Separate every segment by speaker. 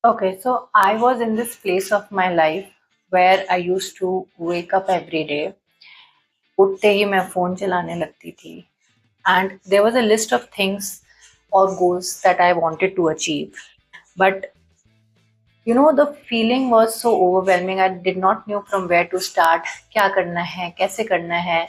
Speaker 1: Okay, so I was in this place of my life where I used to wake up every day. उठते ही मैं phone चलाने लगती थी and there was a list of things or goals that I wanted to achieve. But the feeling was so overwhelming. I did not know from where to start, क्या करना है, कैसे करना है,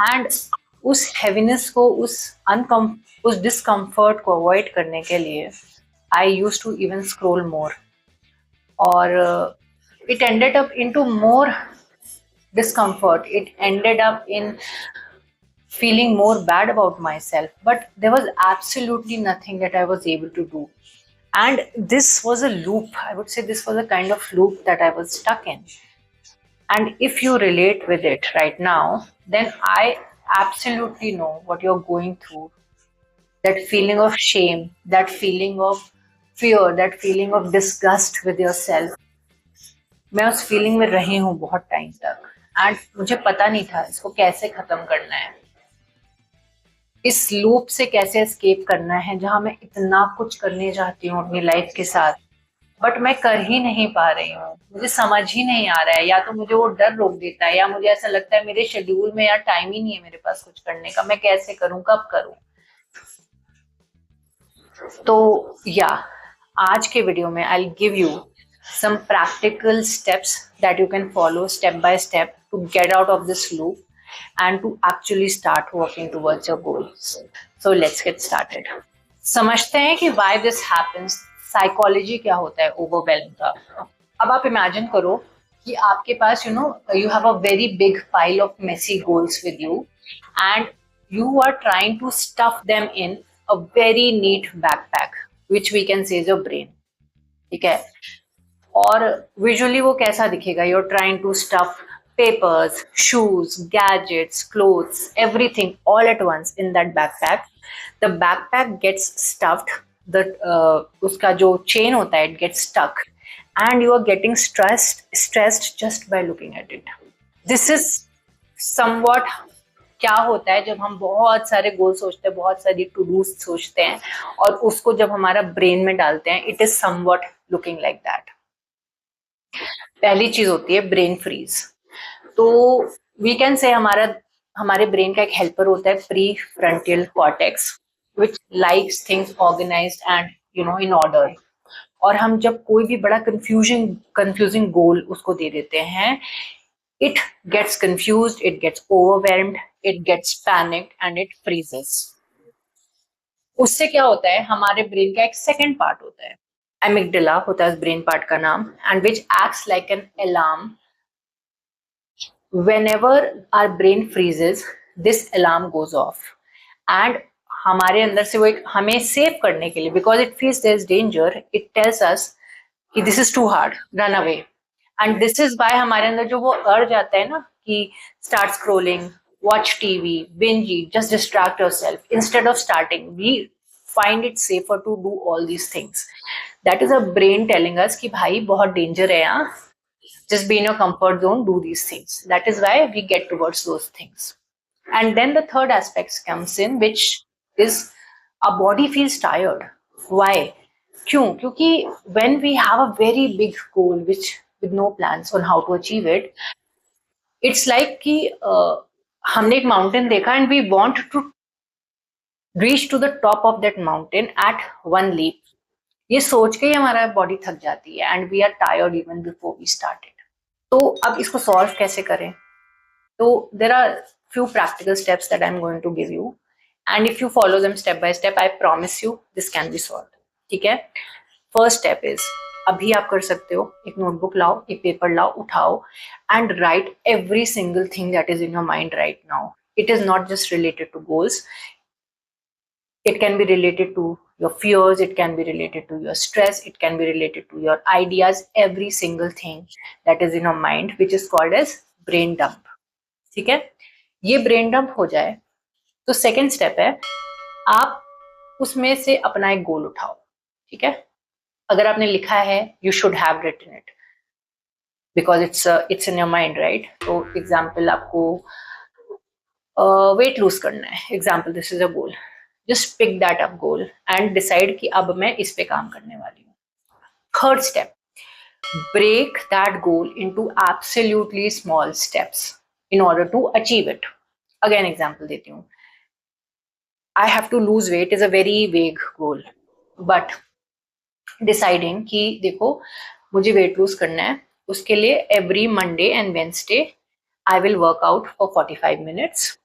Speaker 1: and उस heaviness को, उस discomfort को avoid करने के लिए I used to even scroll more, or it ended up into more discomfort. It ended up in feeling more bad about myself, but there was absolutely nothing that I was able to do. And this was a loop. I would say this was a kind of loop that I was stuck in. And if you relate with it right now, then I absolutely know what you're going through. That feeling of shame, that feeling of fear, that feeling of disgust with yourself. मैं उस feeling में रही हूँ बहुत time तक, and मुझे पता नहीं था इसको कैसे खत्म करना है, इस लूप से कैसे एस्केप करना है, जहां मैं इतना कुछ करने चाहती हूँ अपनी लाइफ के साथ, बट मैं कर ही नहीं पा रही हूँ। मुझे समझ ही नहीं आ रहा है, या तो मुझे वो डर रोक देता है, या मुझे ऐसा लगता है मेरे शेड्यूल में यार टाइम ही नहीं है मेरे पास कुछ करने का, मैं कैसे करूँ, कब करूँ। तो या आज के वीडियो में I will give you some practical steps that you can follow step by step to get out of this loop and to actually start working towards your goals. So let's get started. समझते हैं कि why this happens, psychology क्या होता है overwhelm का। अब आप imagine करो कि आपके पास you have a very big pile of messy goals with you and you are trying to stuff them in a very neat backpack which we can say is your brain। ठीक है, और visually वो कैसा दिखेगा, you are trying to stuff papers, shoes, gadgets, clothes, everything all at once in that backpack. The backpack gets stuffed, the उसका जो chain होता है it gets stuck and you are getting stressed just by looking at it. This is somewhat क्या होता है जब हम बहुत सारे गोल सोचते हैं, बहुत सारी टू डू सोचते हैं और उसको जब हमारा ब्रेन में डालते हैं, it is something looking like that. पहली चीज होती है ब्रेन फ्रीज। तो वी कैन से हमारे ब्रेन का एक हेल्पर होता है prefrontal cortex which likes things organized and in order. और हम जब कोई भी बड़ा कंफ्यूजिंग गोल उसको दे देते हैं, it gets confused, it gets overwhelmed, it gets panicked and it freezes. उससे क्या होता है, हमारे ब्रेन का एक सेकंड पार्ट होता है, एमिगडाला होता है उस ब्रेन पार्ट का नाम, and which acts like an alarm. whenever our brain freezes, this alarm goes off and हमारे अंदर से वो एक हमें सेव करने के लिए, because it feels there is danger, it tells us कि this is too hard, run away. And this is by हमारे अंदर जो वो अर्ज आता है ना कि start scrolling, watch TV, binge eat, just distract yourself, instead of starting we find it safer to do all these things. That is a brain telling us कि भाई बहुत डेंजर है यहाँ, just be in your comfort zone, do these things. That is why we get towards those things. And then the third aspect comes in, which is our body feels tired. Why? क्यों? क्योंकि when we have a very big goal which with no plans on how to achieve it, it's like कि हमने एक mountain देखा and we want to reach to the top of that mountain at one leap. ये सोच के ही हमारा body थक जाती है and we are tired even before we started. तो अब इसको सॉल्व कैसे करें? तो there are few practical steps that I am going to give you, and if you follow them step by step, I promise you this can be solve. ठीक है, first step is, अभी आप कर सकते हो, एक नोटबुक लाओ, एक पेपर लाओ, उठाओ and write every single thing that is in your mind right now. It is not just related to goals, it can be related to your fears, it can be related to your stress, it can be related to your ideas, every single thing that is in your mind, which is called as brain dump। ठीक है, ये brain dump हो जाए तो second step है, आप उसमें से अपना एक गोल उठाओ। ठीक है, अगर आपने लिखा है, you should have written it because it's in your mind, right? तो एग्जाम्पल, आपको वेट लूज करना है, example this is a goal, just pick that up goal and decide कि अब मैं इस पे काम करने वाली हूँ। Third step, break that goal into absolutely small steps in order to achieve it. Again example देती हूँ. I have to lose weight is a very vague goal, but deciding कि देखो मुझे weight lose करना है, उसके लिए every Monday and Wednesday I will work out for 45 minutes.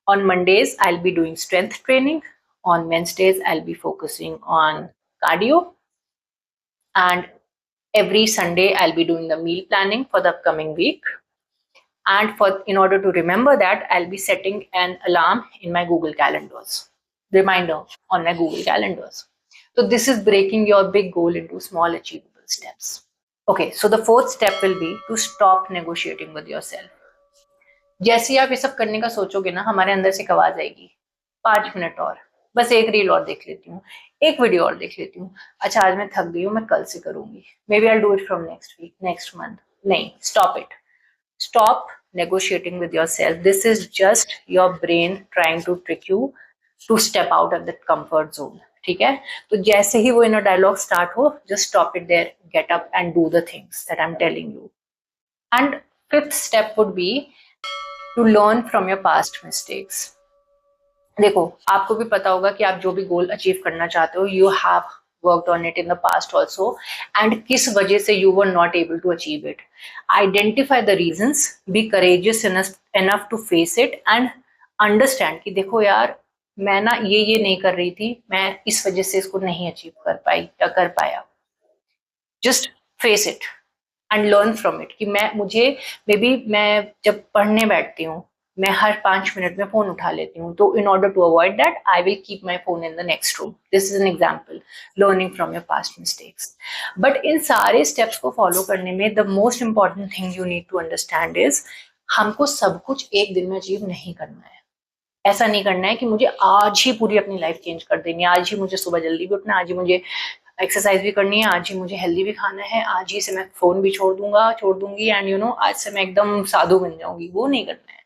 Speaker 1: On Mondays I'll be doing strength training. On Wednesdays I'll be focusing on cardio, and every Sunday I'll be doing the meal planning for the upcoming week. And in order to remember that, I'll be setting an alarm in my Google calendars, reminder on my Google calendars. So this is breaking your big goal into small achievable steps. Okay, so the fourth step will be to stop negotiating with yourself. जैसे ही आप ये सब करने का सोचोगे ना, हमारे अंदर से एक आवाज आएगी, 5 मिनट और, बस एक रील और देख लेती हूँ, एक वीडियो और देख लेती हूँ, अच्छा आज मैं थक गई हूँ, मैं कल से करूंगी, maybe I do it from next week, next month. नहीं, stop it. Stop negotiating with yourself. This is just your brain trying to trick you to step out of that comfort zone. ठीक है? तो जैसे ही वो inner dialogue start हो, just stop it there, get up and do the things that I'm telling you. And fifth step would be to learn from your past mistakes. देखो, आपको भी पता होगा कि आप जो भी गोल अचीव करना चाहते हो, you have worked on it in the past also, and किस वजह से you were not able to achieve it. Identify the reasons, be courageous enough to face it, and understand कि देखो यार, मैं ना ये नहीं कर रही थी, मैं इस वजह से इसको नहीं अचीव कर पाई या कर पाया. Just face it and learn from it. कि मैं जब पढ़ने बैठती हूँ, मैं हर 5 मिनट में फोन उठा लेती हूँ, तो in order to avoid that I will keep my phone in the next room. This is an example, learning from your past mistakes. But इन सारे स्टेप्स को फॉलो करने में the most important thing you need to understand is, हमको सब कुछ एक दिन में अचीव नहीं करना है. ऐसा नहीं करना है कि मुझे आज ही पूरी अपनी लाइफ चेंज कर देनी है, आज ही मुझे सुबह जल्दी भी उठना है, आज ही मुझे एक्सरसाइज भी करनी है, आज ही मुझे हेल्दी भी खाना है, आज ही से मैं फोन भी छोड़ दूंगी एंड आज से मैं एकदम साधु बन जाऊंगी. वो नहीं करना है.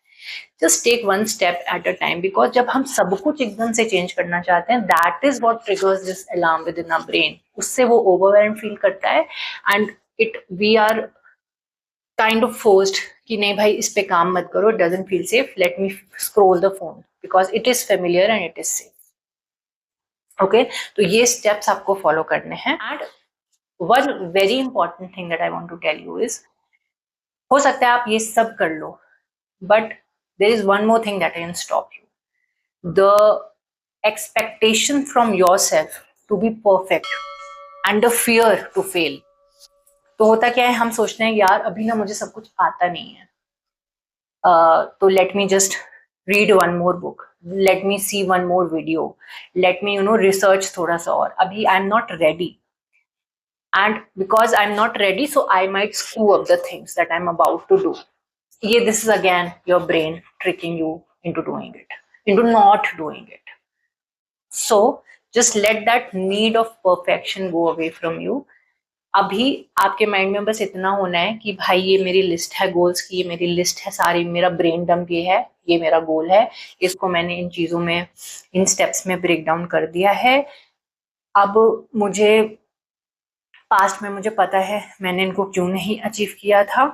Speaker 1: Just take one step at a time, because जब हम सब कुछ एकदम से चेंज करना चाहते हैं, that is what triggers this alarm within our brain. उससे वो ओवरवेल्म फील करता है and we are kind of forced कि नहीं भाई इस पे काम मत करो, it doesn't feel safe, let me scroll the phone because it is familiar and it is safe. Okay, तो ये स्टेप्स आपको फॉलो करने हैं. And one very important thing that I want to tell you is, हो सकता है आप ये सब कर लो, but there is one more thing that can stop you, the expectation from yourself to be perfect and the fear to fail. तो होता क्या है, हम सोचते हैं यार अभी ना मुझे सब कुछ आता नहीं है, तो let me just read one more book, let me see one more video, let me research थोड़ा सा और, अभी I'm not ready, and because I'm not ready so I might screw up the things that I'm about to do. This is again your brain tricking you into doing it, into not doing it. So just let that need of perfection go away from you. अभी आपके mind में बस इतना होना है कि भाई ये मेरी लिस्ट है गोल्स की, ये मेरी लिस्ट है सारी, मेरा ब्रेन डंप ये है, ये मेरा गोल है, इसको मैंने इन चीजों में, इन स्टेप्स में ब्रेक डाउन कर दिया है. अब मुझे पास्ट में मुझे पता है मैंने इनको क्यों नहीं अचीव किया था,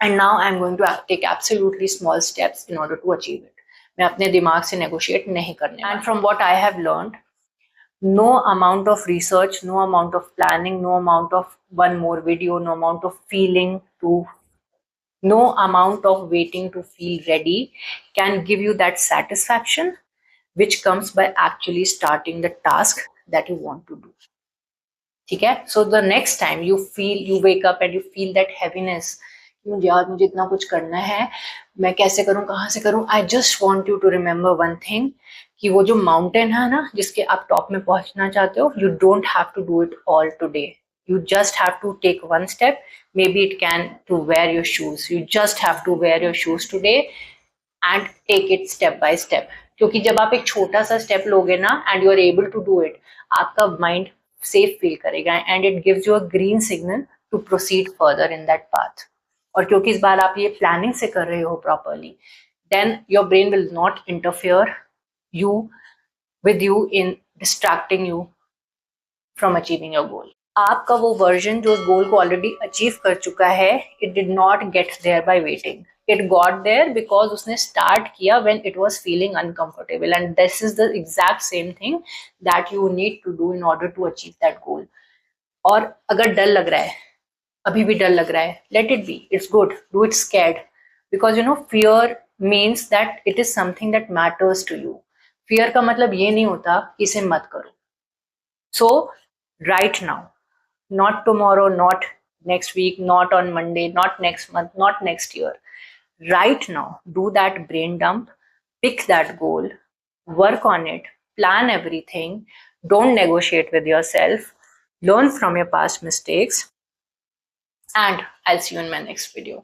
Speaker 1: and now I am going to take absolutely small steps in order to achieve it. मैं अपने दिमाग से नेगोशिएट नहीं करने. And from what I have learned, no amount of research, no amount of planning, no amount of one more video, no amount of no amount of waiting to feel ready can give you that satisfaction which comes by actually starting the task that you want to do. ठीक है? So the next time you wake up and you feel that heaviness, मुझे इतना कुछ करना है, मैं कैसे करूं, कहां से करूं, I just want you to remember one thing, कि वो जो माउंटेन है ना जिसके आप टॉप में पहुंचना चाहते हो, you don't have to do it all today, you just have to take one step. Maybe it can to wear your shoes, you just have to wear your shoes today and take it step by step. क्योंकि जब आप एक छोटा सा step लोगे ना and you are able to do it, आपका mind safe feel करेगा and it gives you a green signal to proceed further in that path. और क्योंकि इस बार आप ये प्लानिंग से कर रहे हो properly, then your brain will not interfere with you in distracting you from achieving your goal. आपका वो वर्जन जो उस गोल को ऑलरेडी अचीव कर चुका है, it did not get there by waiting, it got there because उसने स्टार्ट किया when it was feeling uncomfortable, and this is the exact same thing that you need to do in order to achieve that goal. और अगर डर लग रहा है, अभी भी डर लग रहा है, let it be, it's good, do it scared, because you know fear means that it is something that matters to you. Fear का मतलब ये नहीं होता कि इसे मत करो. So right now, not tomorrow, not next week, not on Monday, not next month, not next year. Right now, do that brain dump, pick that goal, work on it, plan everything, don't negotiate with yourself, learn from your past mistakes, and I'll see you in my next video.